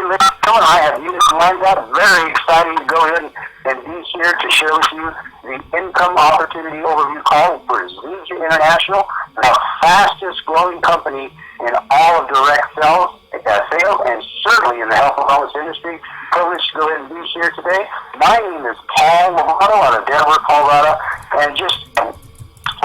I have units lined up. Very excited to go ahead and be here to share with you the income opportunity overview call for ZJ International, the fastest growing company in all of direct sales, and certainly in the health and wellness industry. Privileged to go ahead and be here today. My name is Paul Lovato out of Denver, Colorado, and just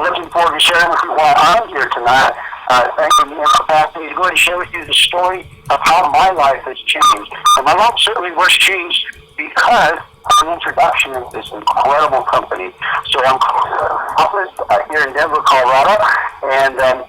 looking forward to sharing with you why I'm here tonight. Thanking the opportunity to go ahead and share with you the story of how my life has changed. And my life certainly was changed because of an introduction into this incredible company. So I'm here in Denver, Colorado, and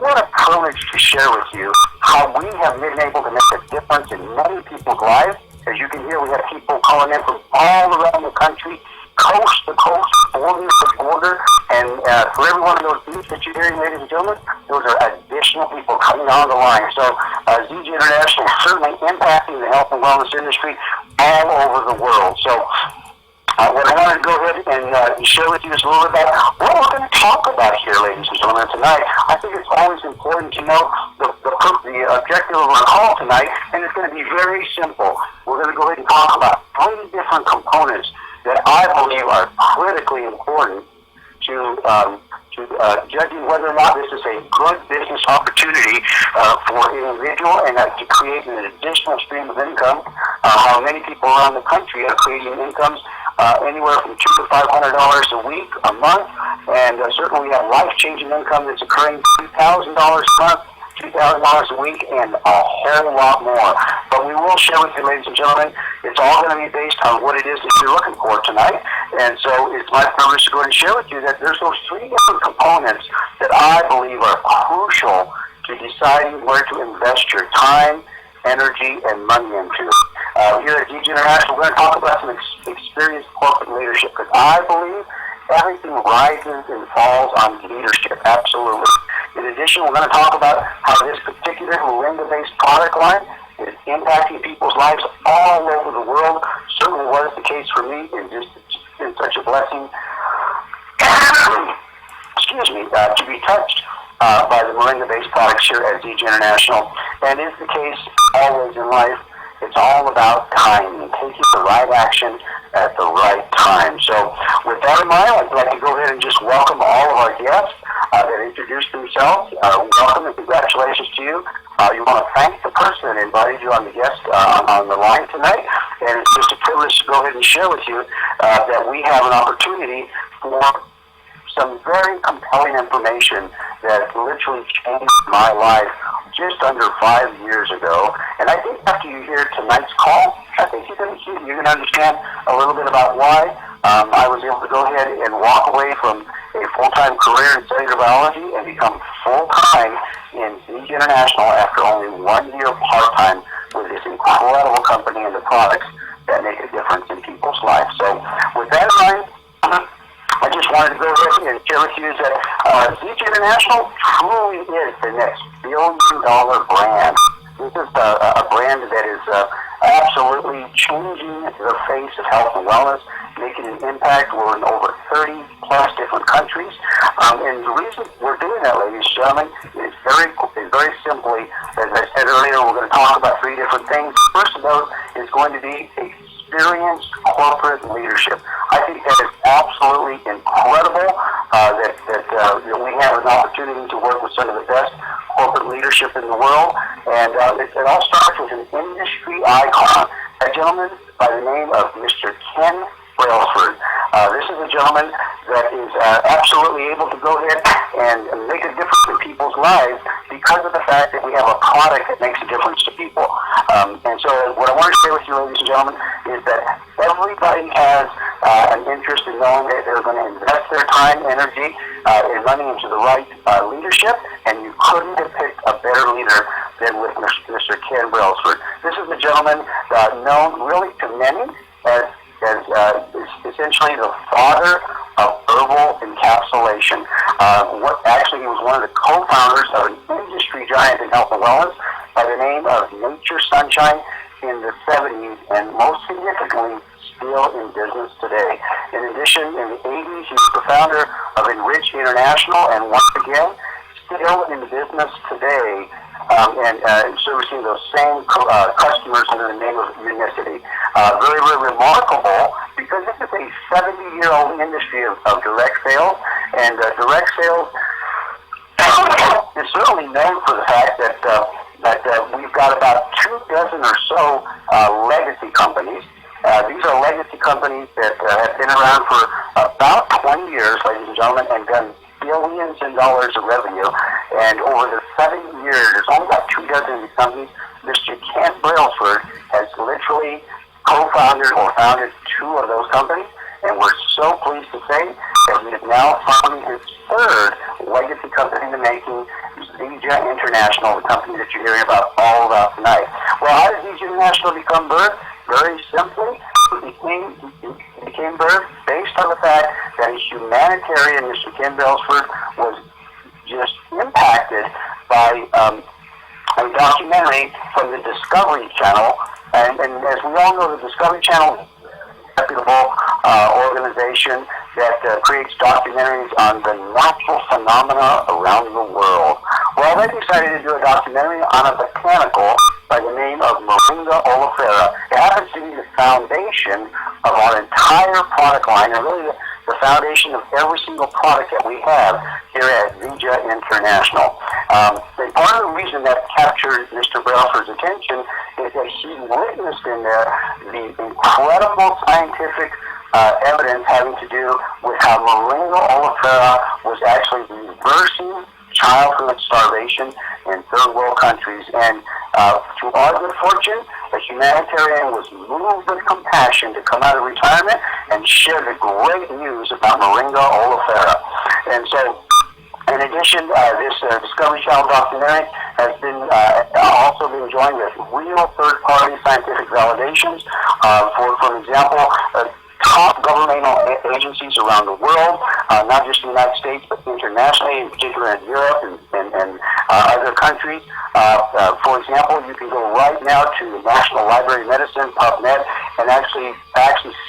what a privilege to share with you how we have been able to make a difference in many people's lives. As you can hear, we have people calling in from all around the country, coast to coast, border to border, and for every one of those beats that you're hearing, ladies and gentlemen, those are additional people coming on the line. So ZJ International is certainly impacting the health and wellness industry all over the world. So what I wanted to go ahead and share with you is a little bit about what we're going to talk about here, ladies and gentlemen, tonight. I think it's always important to know the objective of our call tonight, and it's going to be very simple. We're going to go ahead and talk about 3 different components that I believe are critically important to judging whether or not this is a good business opportunity for an individual and to create an additional stream of income. How many people around the country are creating incomes anywhere from $200 to $500 a week, a month, and certainly we have life-changing income that's occurring $2,000 a month, $2,000 a week, and a whole lot more. But we will share with you, ladies and gentlemen, it's all going to be based on what it is that you're looking for tonight. And so it's my privilege to go ahead and share with you that there's those 3 different components that I believe are crucial to deciding where to invest your time, energy, and money into. Here at ZJ International, we're going to talk about some experienced corporate leadership, because I believe everything rises and falls on leadership, absolutely. In addition, we're going to talk about how this particular moringa-based product line is impacting people's lives all over the world. Certainly was the case for me, and just been such a blessing to be touched by the moringa-based products here at ZJ International. And it's the case always in life. It's all about timing, taking the right action at the right time. So with that in mind, I'd like to go ahead and just welcome all of our guests that introduced themselves. Welcome and congratulations to you. You want to thank the person that invited you on the guest on the line tonight. And it's just a privilege to go ahead and share with you that we have an opportunity for some very compelling information that literally changed my life just under 5 years ago. And I think after you hear tonight's call, I think you're going to understand a little bit about why I was able to go ahead and walk away from a full-time career in cellular biology and become full-time in ZJ International after only 1 year part-time with this incredible company and the products that make a difference in people's lives. So with that in mind, I just wanted to go ahead and share with you that ZJ International truly is the next billion-dollar brand. This is a brand that is absolutely changing the face of health and wellness, making an impact. We're in over 30-plus different countries. And the reason we're doing that, ladies and gentlemen, is very simply, as I said earlier, we're going to talk about 3 different things. First of those is going to be experienced corporate leadership. I think that is absolutely incredible that we have an opportunity to work with some of the best corporate leadership in the world. And it all starts with an industry icon, a gentleman by the name of Mr. Ken Brailsford. This is a gentleman that is absolutely able to go ahead and make a difference in people's lives because of the fact that we have a product that makes a difference to people. And so what I want to share with you, ladies and gentlemen, is that everybody has an interest in knowing that they're going to invest their time, energy, and money into the right leadership, and you couldn't have picked a better leader than with Mr. Ken Brailsford. This is a gentleman known really to many as essentially the father of herbal encapsulation. He was one of the co-founders of an industry giant in health and wellness by the name of Nature Sunshine in the 70s, and most significantly, still in business today. In addition, in the 80s, he was the founder of Enrich International, and once again, still in business today, and servicing those same customers under the name of unicity. Very, very remarkable because this is a 70-year-old industry of direct sales, and direct sales is certainly known for the fact that we've got about 24 or so legacy companies. These are legacy companies that have been around for about 20 years, ladies and gentlemen, and done billions in dollars of revenue. And over the 7 years, there's only about 24 of these companies. Mr. Ken Brailsford has literally co-founded or founded 2 of those companies, and we're so pleased to say that he is now founding his 3rd legacy company in the making, Zija International, the company that you're hearing all about tonight. Well, how did Zija International become birthed? Very simply, it became birthed based on the fact that a humanitarian, Mr. Ken Brailsford, was just impacted by a documentary from the Discovery Channel. And as we all know, the Discovery Channel is a reputable organization that creates documentaries on the natural phenomena around the world. Well, they decided to do a documentary on a botanical by the name of Moringa oleifera. It happens to be the foundation of our entire product line, and really the foundation of every single product that we have here at Zija International. And part of the reason that captured Mr. Brailsford's attention is that he witnessed in there the incredible scientific evidence having to do with how Moringa oleifera was actually reversing childhood starvation in third world countries. And through our good fortune, a humanitarian was moved with compassion to come out of retirement and share the great news about Moringa oleifera. And so, in addition, this Discovery Channel documentary has been also been joined with real third-party scientific validations. For example, top governmental agencies around the world, not just in the United States, but internationally, in particular in Europe and other countries. For example, you can go right now to the National Library of Medicine, PubMed, and actually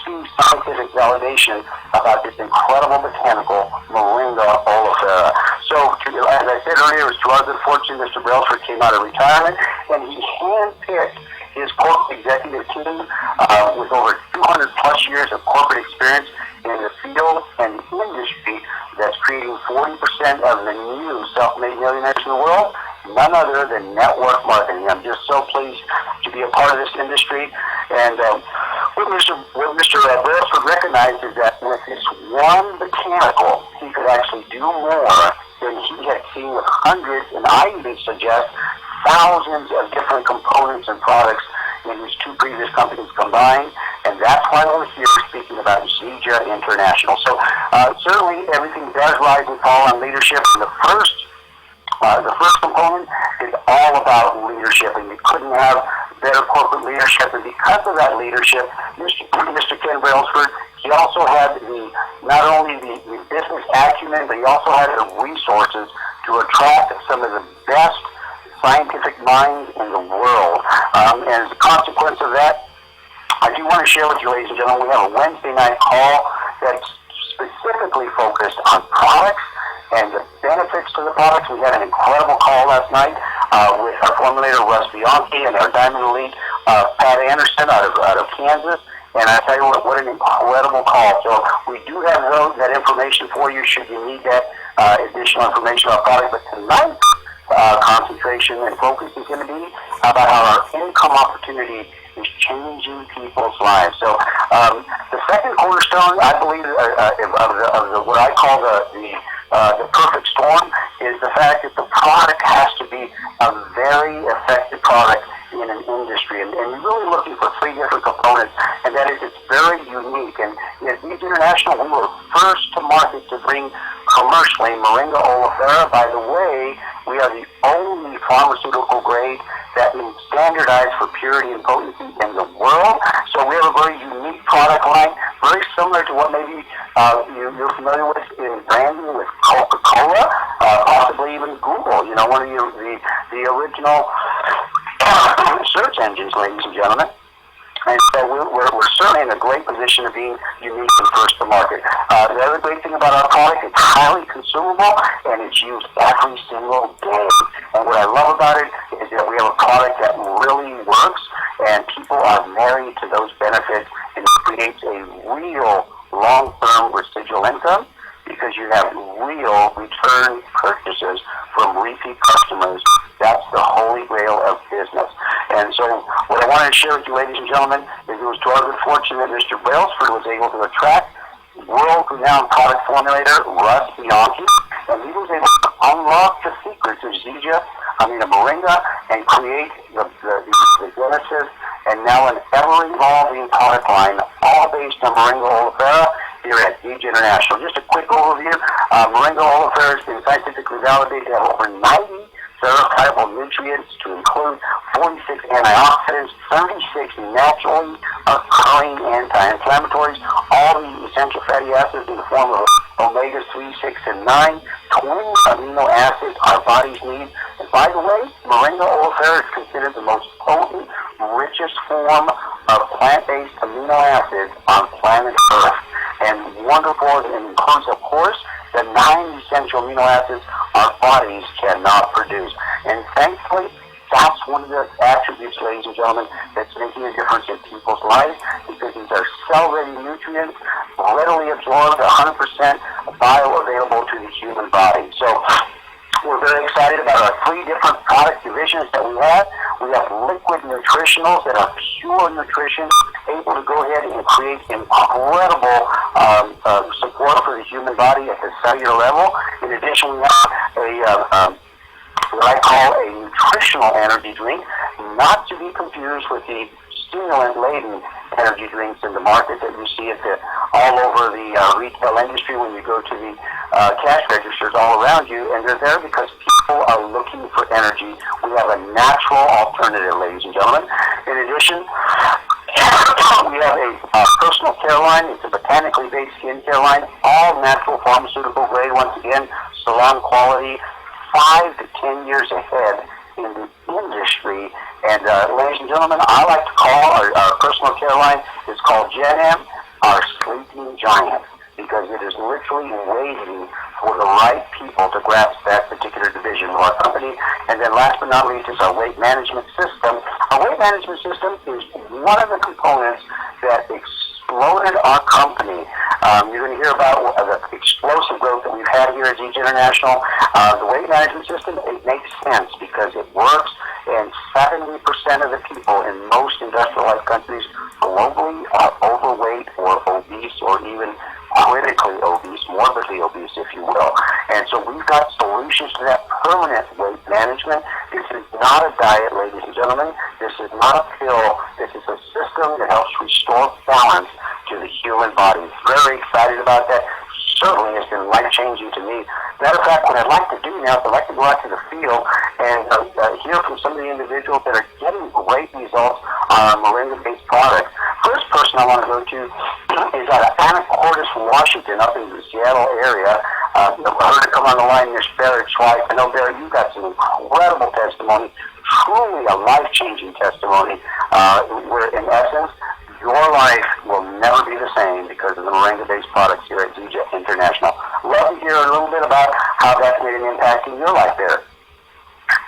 see scientific validation about this incredible botanical, Moringa oleifera. So, as I said earlier, it was to our good fortune, Mr. Brailsford came out of retirement, and he handpicked his corporate executive team with over 200 plus years of corporate experience in the field and industry that's creating 40% of the new self-made millionaires in the world, none other than network marketing. I'm just so pleased to be a part of this industry. And what Mr. Brailsford recognized is that with this one botanical, he could actually do more than he had seen with hundreds, and I even suggest thousands of different components and products in his 2 previous companies combined, and that's why we're here speaking about Zija International. So certainly everything does rise and fall on leadership. And the first component is all about leadership, and you couldn't have better corporate leadership. And because of that leadership, Mr. Ken Brailsford, he also had not only the business acumen, but he also had the resources to attract some of the best scientific minds in the world. And as a consequence of that, I do want to share with you, ladies and gentlemen, we have a Wednesday night call that's specifically focused on products and the benefits to the products. We had an incredible call last night with our formulator, Russ Bianchi, and our Diamond Elite, Pat Anderson out of Kansas. And I tell you what an incredible call. So we do have that information for you should you need that additional information about products. But tonight, concentration and focus is going to be about how our income opportunity is changing people's lives. So the second cornerstone, I believe, of what I call the perfect storm is the fact that the product has to be a very effective product in an industry. And you're really looking for 3 different components, and that is it's very unique. And at Zija International, we were first to market to bring commercially Moringa oleifera. By the way, we are the only pharmaceutical grade that is standardized for purity and potency in the world. So we have a very unique product line, very similar to what maybe you're familiar with in branding with Coca-Cola, possibly even Google, one of the original search engines, ladies and gentlemen. And so we're certainly in a great position of being unique and first to market. The other great thing about our product, it's highly consumable and it's used every single day. And what I love about it is that we have a product that really works and people are married to those benefits, and it creates a real long-term residual income because you have real return purchases from repeat customers. That's the holy grail of business. And so what I wanted to share with you, ladies and gentlemen, is it was to our good fortune that Mr. Brailsford was able to attract world-renowned product formulator Russ Bianchi, and he was able to unlock the secrets of Moringa, and create the genesis and now an ever-evolving product line, all based on Moringa oleifera here at Deej International. Just a quick overview. Moringa oleifera has been scientifically validated to have over 90 verifiable nutrients, to include 46 antioxidants, 36 naturally occurring anti-inflammatories, all the essential fatty acids in the form of omega-3, 6, and 9, 20 amino acids our bodies need. And by the way, Moringa oleifera is considered the most potent, richest form of plant-based amino acids on planet Earth. And wonderful, it includes, of course, the 9 essential amino acids our bodies cannot produce. And thankfully, that's one of the attributes, ladies and gentlemen, that's making a difference in people's lives, because these are cell-ready nutrients, readily absorbed, 100% bioavailable to the human body. So we're very excited about our 3 different product divisions that we have. We have liquid nutritionals that are pure nutrition, able to go ahead and create incredible support for the human body at the cellular level. In addition, we have what I call a nutritional energy drink, not to be confused with the stimulant-laden energy drinks in the market that you see all over the retail industry when you go to the cash registers all around you, and they're there because people are looking for energy. We have a natural alternative, ladies and gentlemen. In addition, we have a personal care line. It's a botanically based skincare line, all natural pharmaceutical grade, once again, salon quality, 5 to 10 years ahead in the industry. And ladies and gentlemen, I like to call our personal care line, it's called Gen M, our sleeping giant, because it is literally waiting for the right people to grasp that particular division of our company. And then last but not least is our weight management system. Our weight management system is one of the components that exploded our company. You're going to hear about the explosive growth that we've had here at Deej International. The weight management system, it makes sense because it works, and 70% of the people in most industrialized countries globally are overweight or obese, or even critically obese, morbidly obese, if you will. And so we've got solutions to that permanent weight management. This is not a diet, ladies and gentlemen. This is not a pill. This is a system that helps restore balance to the human body. Very excited about that. Certainly has been life-changing to me. Matter of fact, what I'd like to do now is I'd like to go out to the field and hear from some of the individuals that are getting great results on Moringa-based products. First person I want to go to is out of Anacortes, Washington, up in the Seattle area. I heard it come on the line, Miss Barrett's wife. I know, Barrett, you've got some incredible testimony, truly a life-changing testimony, where in essence, your life will never be the same because of the Moringa-based products here at Deej International. Love to hear a little bit about how that's made an impact in your life there.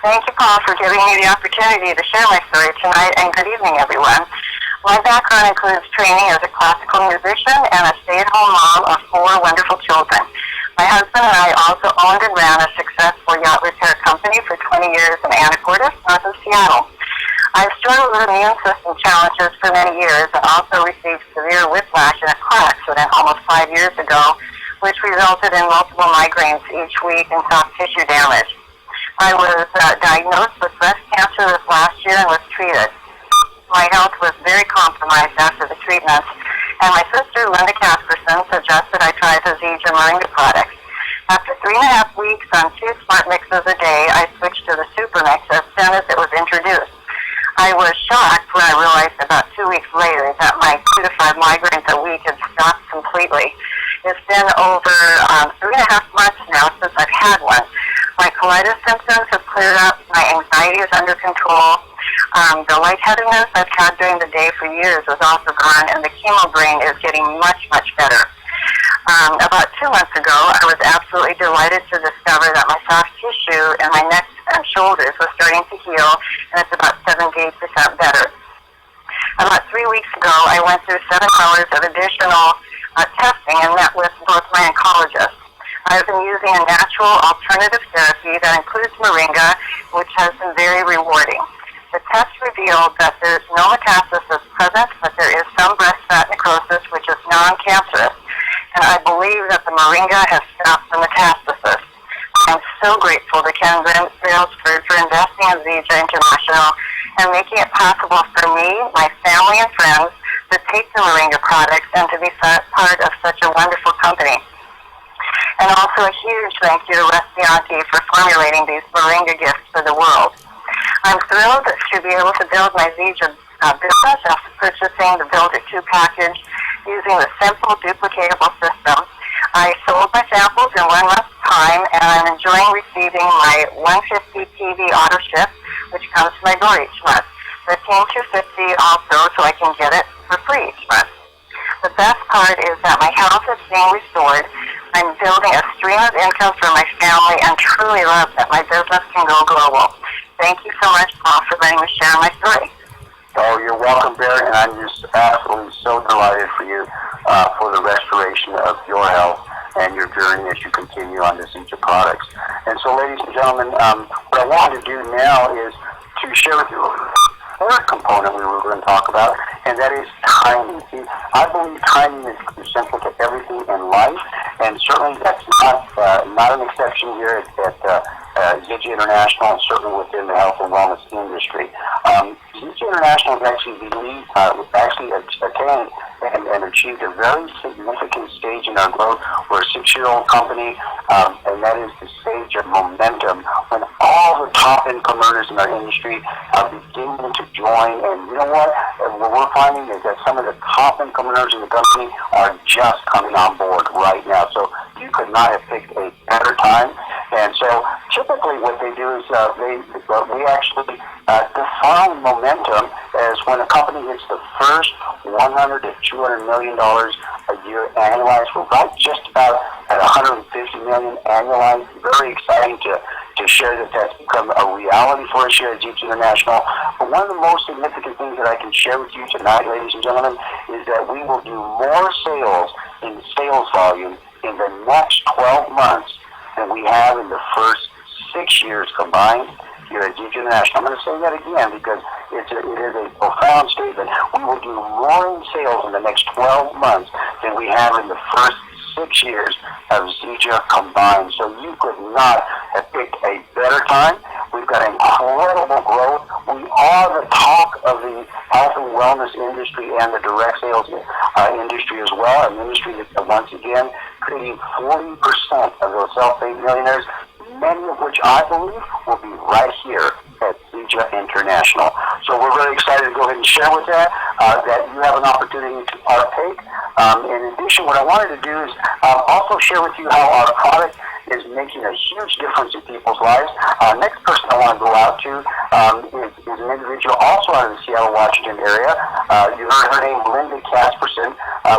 Thank you, Paul, for giving me the opportunity to share my story tonight, and good evening, everyone. My background includes training as a classical musician and a stay-at-home mom of 4 wonderful children. My husband and I also owned and ran a successful yacht repair company for 20 years in Anacortes, north of Seattle. I've struggled with immune system challenges for many years and also received severe whiplash in a car accident almost 5 years ago, which resulted in multiple migraines each week and soft tissue damage. I was diagnosed with breast cancer this last year and was treated. My health was very compromised after the treatments, and my sister, Linda Casperson, suggested I try the Deej Moringa products. After 3.5 weeks on 2 smart mixes a day, I switched to the super mix as soon as it was introduced. I was shocked when I realized about 2 weeks later that my 2 to 5 migraines a week had stopped completely. It's been over 3.5 months now since I've had one. My colitis symptoms have cleared up. My anxiety is under control. The lightheadedness I've had during the day for years is also gone, and the chemo brain is getting much, much better. About 2 months ago, I was absolutely delighted to discover that my soft tissue in my neck and shoulders was starting to heal, and it's about 78% better. About 3 weeks ago, I went through 7 hours of additional testing and met with both my oncologists. I've been using a natural alternative therapy that includes moringa, which has been very rewarding. The test revealed that there's no metastasis present, but there is some breast fat necrosis, which is non-cancerous. And I believe that the moringa has stopped the metastasis. I'm so grateful to Ken Brailsford for investing in Zija International and making it possible for me, my family, and friends to take the moringa products and to be part of such a wonderful company. And also a huge thank you to Les Bianchi for formulating these moringa gifts for the world. I'm thrilled to be able to build my Zija business after purchasing the Build It 2 package using the simple, duplicatable system. I sold my samples in 1 month's time, and I'm enjoying receiving my 150 PV auto ship, which comes to my door each month. The Team 250 also, so I can get it for free each month. The best part is that my health is being restored. I'm building a stream of income for my family and truly love that my business can go global. Thank you so much, Paul, for letting me share my story. Oh, you're welcome, Barry, and I'm just absolutely so delighted for you for the restoration of your health and your journey as you continue on this Zija products. And so, ladies and gentlemen, what I want to do now is to share with you a third component we were going to talk about, and that is timing. See, I believe timing is central to everything in life, and certainly that's not an exception here at Zija International, and certainly within the health and wellness industry. Zija International has actually attained and achieved a very significant stage in our growth. We're a 6-year-old company, and that is the stage of momentum when all the top income earners in our industry are beginning to join. And you know what? What we're finding is that some of the top income earners in the company are just coming on board right now. So you could not have picked a better time. And so typically what they do is we actually define momentum as when a company hits the first $100 to $200 million a year annualized. We're right just about at $150 million annualized. Very exciting to share that that's become a reality for us here at Zija International. But one of the most significant things that I can share with you tonight, ladies and gentlemen, is that we will do more sales in sales volume in the next 12 months than we have in the first 6 years combined here at Zija International. I'm going to say that again because it is a profound statement. We will do more in sales in the next 12 months than we have in the first 6 years of Zija combined. So you could not have picked a better time. We've got incredible growth. We are the talk of the health and wellness industry and the direct sales industry as well, an industry that, once again, creating 40% of those self-made millionaires, many of which I believe will be right here at Zija International. So we're very excited to go ahead and share with that you have an opportunity to partake. In addition, what I wanted to do is also share with you how our product is making a huge difference in people's lives. Next person I want to go out to is an individual also out of the Seattle, Washington area. You heard her name, Linda Casperson.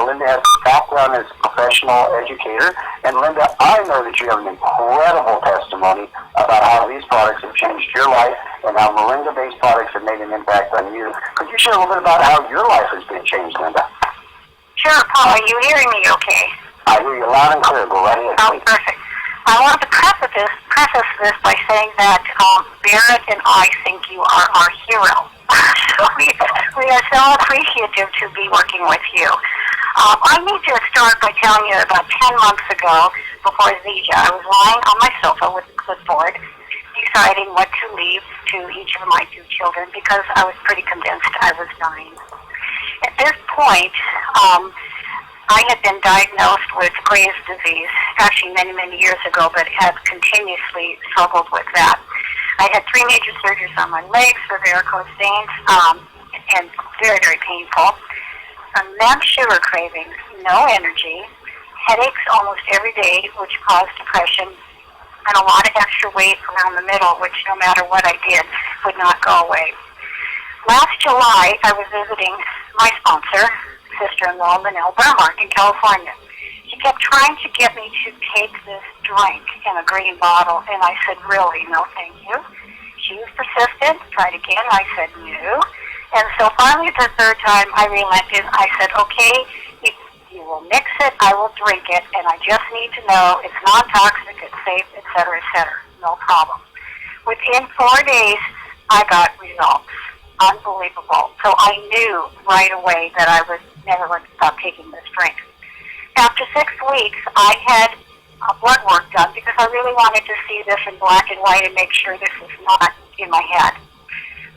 Linda has a background as a professional educator. And Linda, I know that you have an incredible testimony about how these products have changed your life and how moringa-based products have made an impact on you. Could you share a little bit about how your life has been changed, Linda? Sure, Paul. Are you hearing me okay? I hear you loud and clear. Go right ahead, please. Perfect. I want to preface this by saying that Barrett and I think you are our hero. So we are so appreciative to be working with you. I need to start by telling you about 10 months ago, before Zija, I was lying on my sofa with a clipboard, deciding what to leave to each of my 2 children because I was pretty convinced I was dying. At this point, I had been diagnosed with Graves' disease, actually many, many years ago, but had continuously struggled with that. I had 3 major surgeries on my legs for varicose veins, and very, very painful. Immense sugar cravings, no energy, headaches almost every day, which caused depression, and a lot of extra weight around the middle, which no matter what I did, would not go away. Last July, I was visiting my sponsor, sister-in-law, Manel Bermark, in California. She kept trying to get me to take this drink in a green bottle, and I said, really, no thank you. She was persistent, tried again, I said no. And so finally the third time I relented. I said, okay, if you will mix it, I will drink it, and I just need to know it's non-toxic, it's safe, etc., etc. No problem. Within 4 days, I got results. Unbelievable. So I knew right away that I was never going to stop taking this drink. After 6 weeks, I had blood work done because I really wanted to see this in black and white and make sure this was not in my head.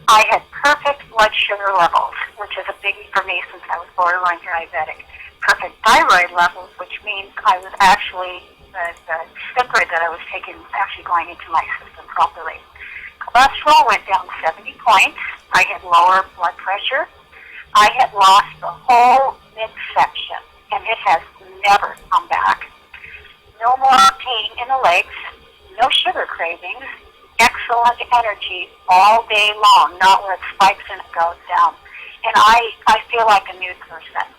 I had perfect blood sugar levels, which is a biggie for me since I was borderline diabetic. Perfect thyroid levels, which means I was actually, the sugar that I was taking was actually going into my system properly. Cholesterol went down 70 points. I had lower blood pressure. I had lost the whole midsection, and it has never come back. No more pain in the legs, no sugar cravings, excellent energy all day long, not where it spikes and it goes down. And I feel like a new person.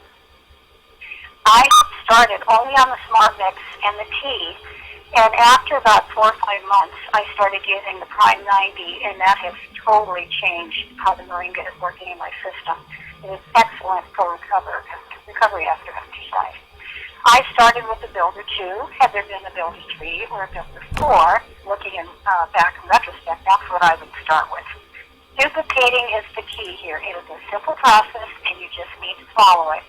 I started only on the Smart Mix and the tea, and after about 4 or 5 months, I started using the Prime 90, and that has totally changed how the moringa is working in my system. It is excellent for recovery after exercise. I started with the Builder 2. Had there been a Builder 3 or a Builder 4, looking back in retrospect, that's what I would start with. Duplicating is the key here. It is a simple process, and you just need to follow it.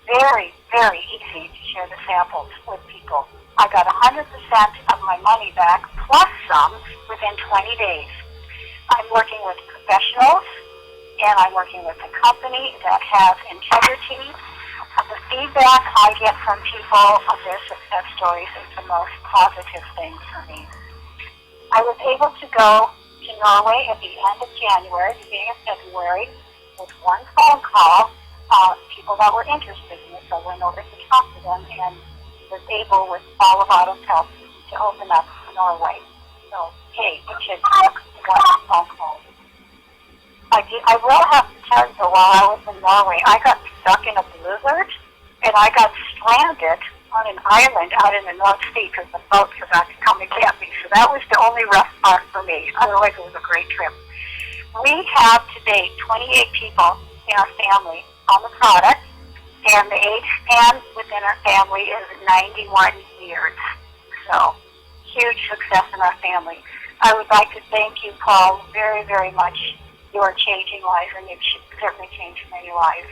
Very, very easy to share the samples with people. I got 100% of my money back, plus some, within 20 days. I'm working with professionals, and I'm working with a company that has integrity. The feedback I get from people of their success stories is the most positive thing for me. I was able to go to Norway at the end of January, beginning of February, with one phone call, people that were interested in it, so I went over to talk to them and was able, with all of Otto's help, to open up Norway. So, hey, the kids got a phone call. I will have to tell you, while I was in Norway, I got stuck in a blizzard, and I got stranded on an island out in the North Sea because the boat forgot to come and get me. So that was the only rough part for me. Otherwise, it was a great trip. We have to date 28 people in our family on the product, and the age span within our family is 91 years. So, huge success in our family. I would like to thank you, Paul, very, very much. You are changing lives, and you've certainly changed many lives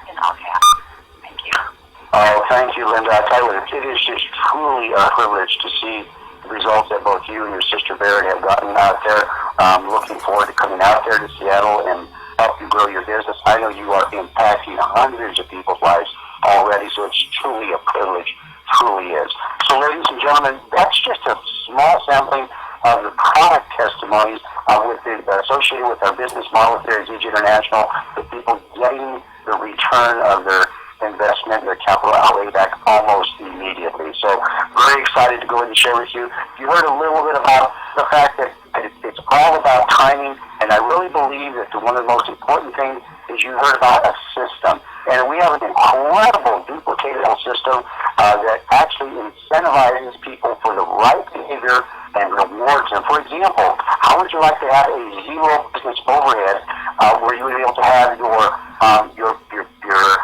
in our family. Thank you. Oh, thank you, Linda. I tell you what, it is just truly a privilege to see the results that both you and your sister Barrett have gotten out there. Looking forward to coming out there to Seattle and help you grow your business. I know you are impacting hundreds of people's lives already, so it's truly a privilege. Truly is. So, ladies and gentlemen, that's just a small sampling of the product testimonies associated with our business model here at ZG International, the people getting the return of their investment, their capital outlay back almost immediately. So very excited to go ahead and share with you. You heard a little bit about the fact that it's all about timing, and I really believe that one of the most important things is you heard about a system. And we have an incredible duplicatable system that actually incentivizes people for the right behavior and rewards them. For example, how would you like to have a zero business overhead where you would be able to have your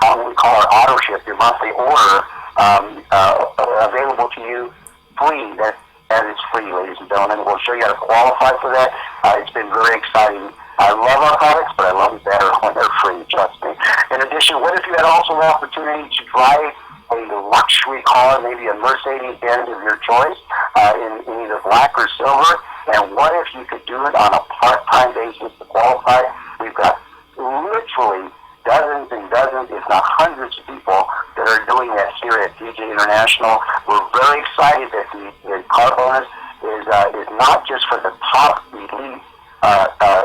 what we call our auto ship, your monthly order available to you free? That is free, ladies and gentlemen. We'll show you how to qualify for that. It's been very exciting. I love our products, but I love them better when they're free, trust me. In addition, what if you had also the opportunity to drive a luxury car, maybe a Mercedes-Benz of your choice, in either black or silver, and what if you could do it on a part-time basis to qualify? We've got literally dozens and dozens, if not hundreds of people that are doing that here at DJ International. We're very excited that the car bonus is not just for the top elite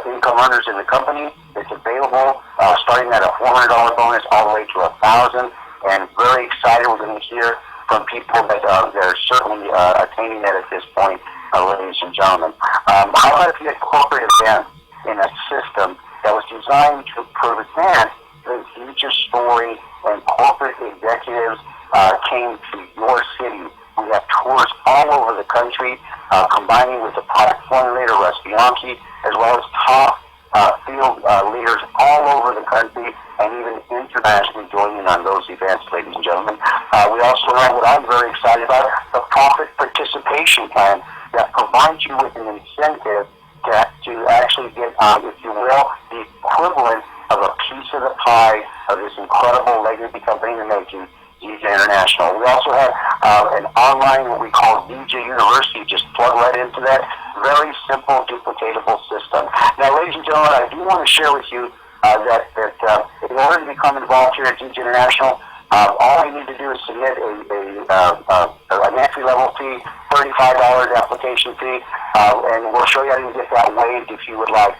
income earners in the company. It's available starting at a $400 bonus all the way to $1,000, and very excited. We're going to hear from people that are certainly attaining that at this point, ladies and gentlemen. How about if you had corporate events in a system that was designed to present the future story, and corporate executives came to your city. We have tours all over the country, combining with the product formulator, Russ Bianchi, as well as top field leaders all over the country, and even internationally joining on those events, ladies and gentlemen. We also have what I'm very excited about, the profit participation plan that provides you with an incentive to actually get, if you will, the equivalent of a piece of the pie of this incredible legacy company in the making, DJ International. We also have an online, what we call DJ University. Just plug right into that. Very simple, duplicatable system. Now, ladies and gentlemen, I do want to share with you that in order to become involved here at DJ International, all you need to do is submit an entry-level fee, $35 application fee, and we'll show you how to get that waived if you would like.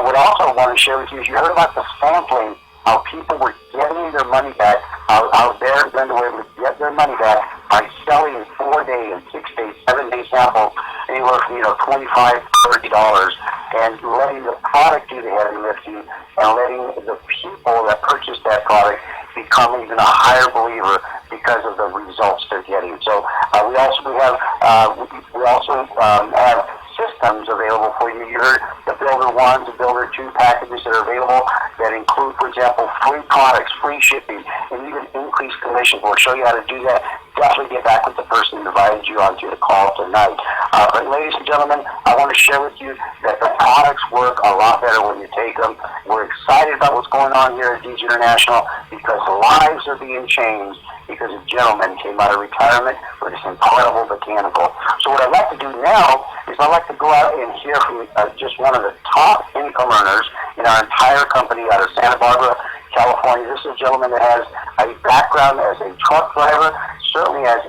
What I also want to share with you is you heard about the sampling, how people were getting their money back, how they're going to be able to get their money back by selling 4-day and 6-day, 7-day samples anywhere from $25, $30, and letting the product do the heavy lifting, and letting the people that purchase that product become even a higher believer because of the results they're getting. So we also have systems available for you. You heard the Builder 1, the Builder 2 packages that are available that include, for example, free products, free shipping, and even increased commission. We'll show you how to do that. Definitely get back with the person who invited you onto the call tonight. But ladies and gentlemen, I want to share with you that the products work a lot better when you take them. We're excited about what's going on here at DJ International because lives are being changed because a gentleman came out of retirement with this incredible mechanical. So what I'd like to do now is I'd like to go out and hear from just one of the top income earners in our entire company out of Santa Barbara, California. This is a gentleman that has a background as a truck driver, certainly has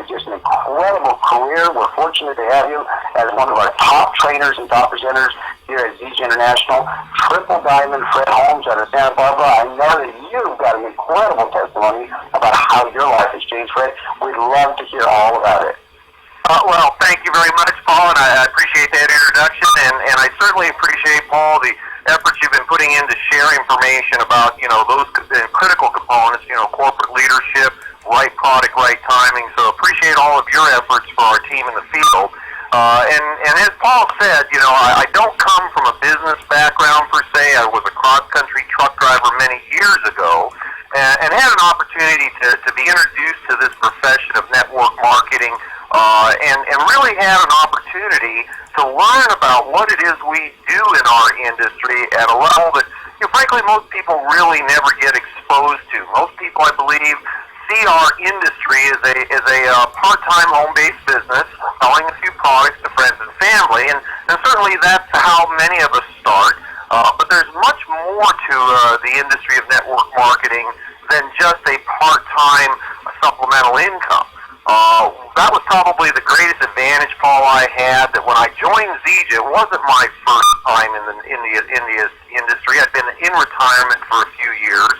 just an incredible career. We're fortunate to have you as one of our top trainers and top presenters here at ZJ International. Triple Diamond Fred Holmes out of Santa Barbara. I know that you've got an incredible testimony about how your life has changed, Fred. We'd love to hear all about it. Well, thank you very much, Paul, and I appreciate that introduction, and I certainly appreciate, Paul, the efforts you've been putting in to share information about, those critical components, corporate leadership, right product, right timing. So appreciate all of your efforts for our team in the field. And as Paul said, I don't come from a business background per se. I was a cross-country truck driver many years ago, and had an opportunity to be introduced to this profession of network marketing, and really had an opportunity to learn about what it is we do in our industry at a level that, frankly, most people really never get exposed to. Most people, I believe, see our industry as a part-time home-based business, selling a few products to friends and family, and certainly that's how many of us start. But there's much more to the industry of network marketing than just a part-time supplemental income. That was probably the greatest advantage, Paul, I had, that when I joined ZJ, it wasn't my first time in the industry. I'd been in retirement for a few years,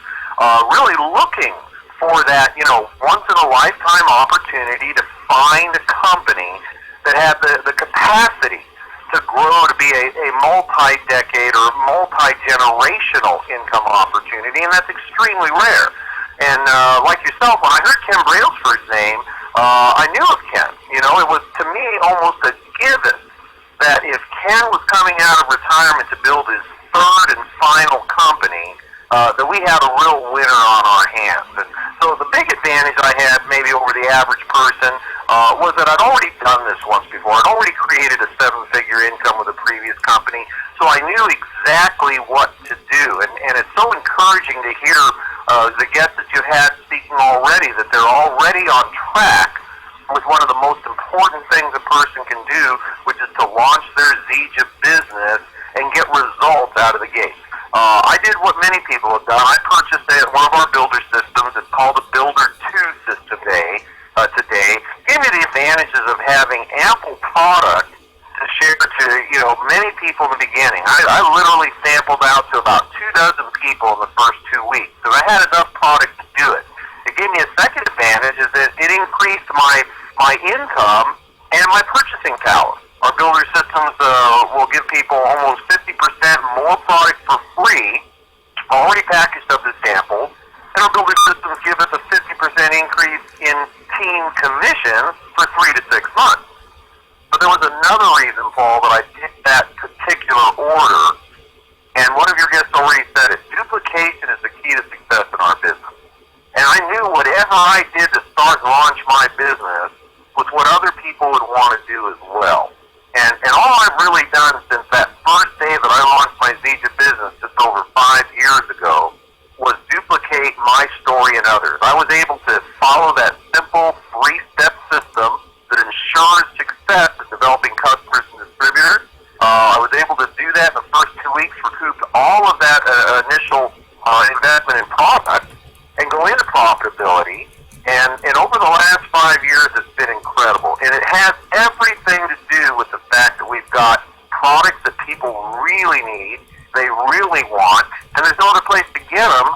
really looking for that, once-in-a-lifetime opportunity to find a company that had the capacity to grow to be a multi-decade or multi-generational income opportunity, and that's extremely rare. And like yourself, when I heard Ken Brailsford's name, I knew of Ken. It was, to me, almost a given that if Ken was coming out of retirement to build his third and final company, that we had a real winner on our hands. And so the big advantage I had maybe over the average person was that I'd already done this once before. I'd already created a 7-figure income with a previous company, so I knew exactly what to do. And it's so encouraging to hear the guests that you had speaking already, that they're already on track with one of the most important things a person can do, which is to launch their ZJ business and get results out of the gate. I did what many people have done. I purchased one of our builder systems. It's called the Builder 2 system today. Gave me the advantages of having ample product to share to, many people in the beginning. I literally sampled out to about 24 people in the first 2 weeks, because I had enough product to do it. It gave me a second advantage, is that it increased my income and my purchasing power. Our builder systems will give people almost 50% more product for free of the samples, and our building systems give us a 50% increase in team commissions for 3 to 6 months. But there was another reason, Paul, that I picked that particular order, and one of your guests already said it. Duplication is the key to success in our business. And I knew whatever I did to start and launch my business was what other people would want to do as well. And all I've really done since that first day that I launched my Zija business just over 5 years ago was duplicate my story in others. I was able to follow that simple 3-step system that ensures success in developing customers and distributors. I was able to do that in the first 2 weeks, recouped all of that initial investment in product, and go into profitability. And over the last 5 years, it's been incredible. And it has everything to do with the fact that we've got products that people really need, they really want, and there's no other place to get them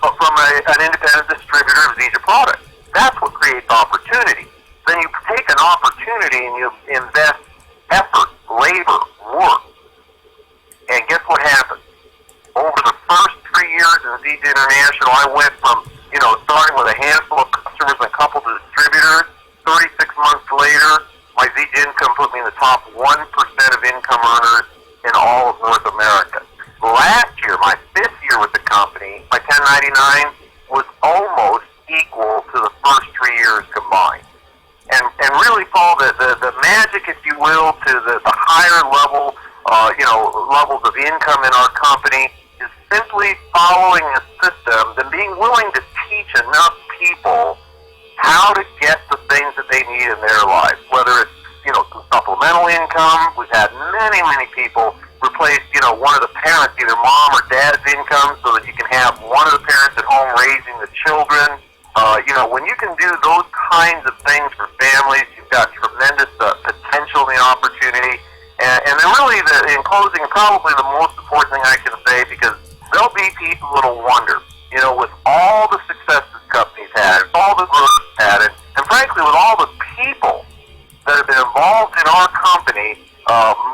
but from an independent distributor of Zija products. That's what creates opportunity. Then you take an opportunity and you invest effort, labor, work, and guess what happens? Over the first 3 years in Zija International, I went from starting with a handful of customers and a couple of distributors. 36 months later, my Zija income put me in the top 1% of income earners in all of North America. Last year, my 5th year with the company, my 1099 was almost equal to the first 3 years combined. And really, Paul, the magic, if you will, to the higher level, levels of income in our company is simply following a system and being willing to teach enough people how to get the things that they need in their lives, whether it's, some supplemental income. We've had many, many people replace, one of the parents, either mom or dad's income, so that you can have one of the parents at home raising the children. When you can do those kinds of things for families, you've got tremendous potential in the opportunity. And then really, in closing, probably the most important thing I can say, because there'll be people that'll wonder, with all the success this company's had, all the growth it's had, and frankly, with all the people that have been involved in our company,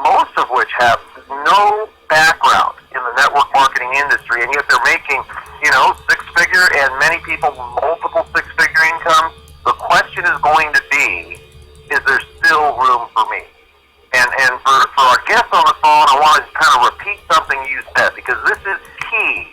most of which have no background in the network marketing industry, and yet they're making, 6-figure and many people multiple 6-figure incomes. The question is going to be, is there still room for me? And for our guests on the phone, I want to kind of repeat something you said, because this is key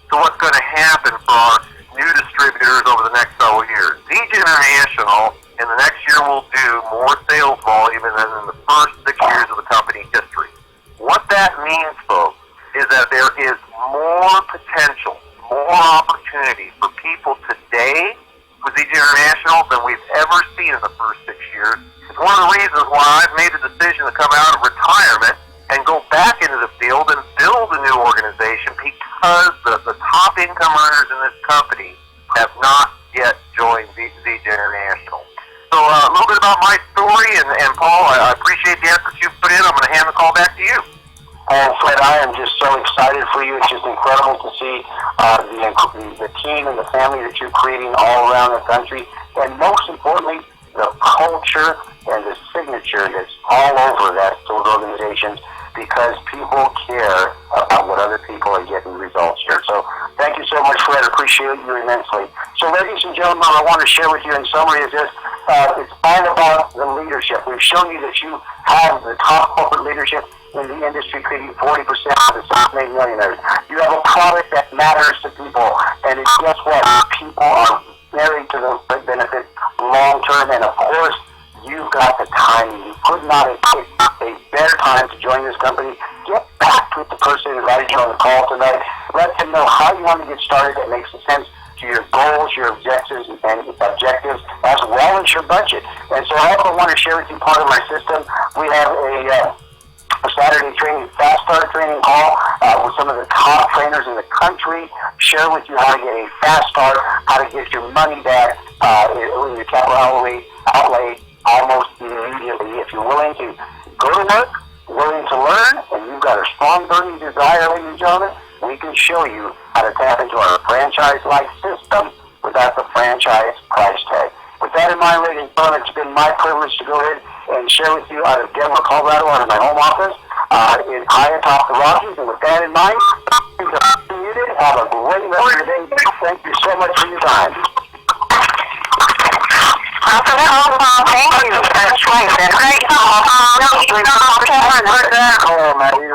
to what's going to happen for our new distributors over the next several years. Zija International, in the next year, will do more sales volume than in the first 6 years of the company history. What that means, folks, is that there is more potential, more opportunity for people today with Zija International than we've ever seen in the first 6 years. It's one of the reasons why I've made the decision to come out of retirement and go back into the field and build a new organization, because the top income earners in this company have not yet joined Zija International. So a little bit about my story, and Paul, I appreciate the effort you've put in. I'm going to hand the call back to you. Fred, I am just so excited for you. It's just incredible to see the team and the family that you're creating all around the country, and most importantly, the culture and the signature that's all over those organizations, because people care about what other people are getting results here. So thank you so much, Fred. I appreciate you immensely. So ladies and gentlemen, I want to share with you in summary is this. It's all about the leadership. We've shown you that you have the top corporate leadership in the industry, creating 40% of the self-made millionaires. You have a product that matters to people, and guess what? People are married to those benefits long-term, and of course, you've got the time. You could not have picked a better time to join this company. Get back with the person who invited you on the call tonight. Let them know how you want to get started that makes sense to your goals, your objectives, as well as your budget. And so I also want to share with you part of my system. We have a Saturday training, fast start training call with some of the top trainers in the country. Share with you how to get a fast start, how to get your money back in your capital outlay almost immediately. If you're willing to go to work, willing to learn, and you've got a strong burning desire, ladies and gentlemen, we can show you how to tap into our franchise-like system without the franchise price tag. With that in mind, ladies and gentlemen, it's been my privilege to go ahead and share with you out of Denver, Colorado, out of my home office, high atop the Rockies. And with that in mind, muted Have a great rest of your day. Thank you so much for your time. Thank you. That's right. Great call. Hello, Maddie.